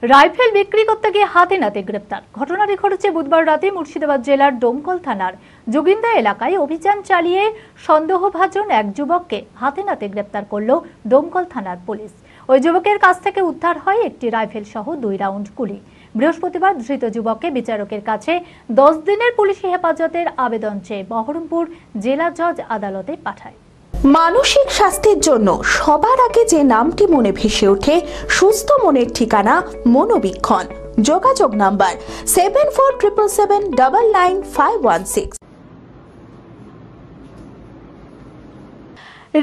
Rifle বিক্রি করতে গিয়ে হাতে নাতে গ্রেপ্তার। ঘটনাটি ঘটেছে বুধবার রাতে মুর্শিদাবাদ জেলার ডোমকল থানার যোগিন্দা এলাকায়। অভিযান চালিয়ে সন্দেহভাজন এক যুবককে হাতে নাতে গ্রেপ্তার করল ডোমকল থানার পুলিশ। ওই যুবকের কাছ থেকে উদ্ধার হয় একটি রাইফেল সহ 2 রাউন্ড গুলি। বৃহস্পতিবার ধৃত যুবককে বিচারকের কাছে 10 দিনের পুলিশি হেফাজতের আবেদন চেয়ে বহরমপুর জেলা জজ আদালতে পাঠায়। মানসিক স্বাস্থ্যের জন্য সবার আগে যে নামটি মনে ভেসে ওঠে, সুস্থ মনের ঠিকানা মনোবীক্ষণ। যোগাযোগ নাম্বার 7477799516।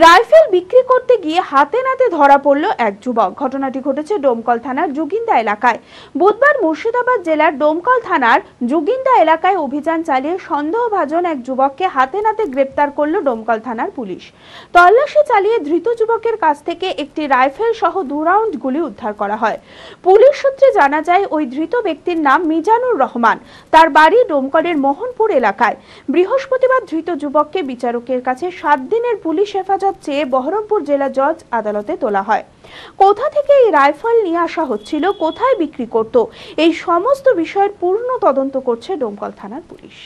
রাইফেল বিক্রি করতে গিয়ে হাতে নাতে ধরা পড়ল এক যুবক। ঘটনাটি ঘটেছে ডোমকল থানার যোগিন্দা এলাকায়। বুধবার মুর্শিদাবাদ জেলার ডোমকল থানার যোগিন্দা এলাকায় অভিযান চালিয়ে সন্দেহভাজন এক যুবককে হাতে নাতে গ্রেপ্তার করল ডোমকল থানার পুলিশ। তল্লাশি চালিয়ে ধৃত যুবকের কাছ থেকে একটি রাইফেল সহ 2 রাউন্ড গুলি উদ্ধার করা হয়। পুলিশ সূত্রে জানা যায়, ওই ধৃত ব্যক্তির নাম মিজানুর রহমান। তার বাড়ি ডোমকলের মোহনপুর এলাকায়। বৃহস্পতিবার ধৃত যুবককে বিচারকের কাছে 7 দিনের পুলিশ হেফাজত চেয়ে বহরমপুর জেলা জজ আদালতে তোলা হয়। কোথা থেকে এই রাইফেল নিয়ে আসা হচ্ছিল, কোথায় বিক্রি করত, এই সমস্ত বিষয়ের পূর্ণ তদন্ত করছে ডোমকল থানার পুলিশ।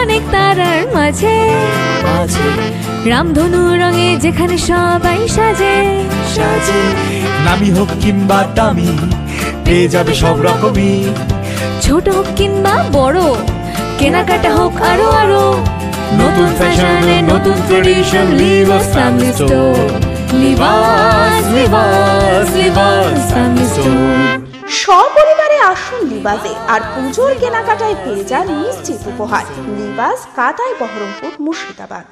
অনেক তারার মাঝে রামধনু রঙে যেখানে সবাই সাজে সাজে, নামি হোক কিংবা দামি পেয়ে যাবে সব রকমই। ছোট হোক কিংবা বড়, কেনাকাটা হোক আরো আরো, নতুন ফ্যাশনে নতুন tradition, Libas family store. Libas Libas Libas family store. সপরিবারে আসুন লিবাসে, আর পুজোর কেনাকাটায় পেয়ে যান নিশ্চিত উপহার। লিবাস কাতায় বহরমপুর মুর্শিদাবাদ।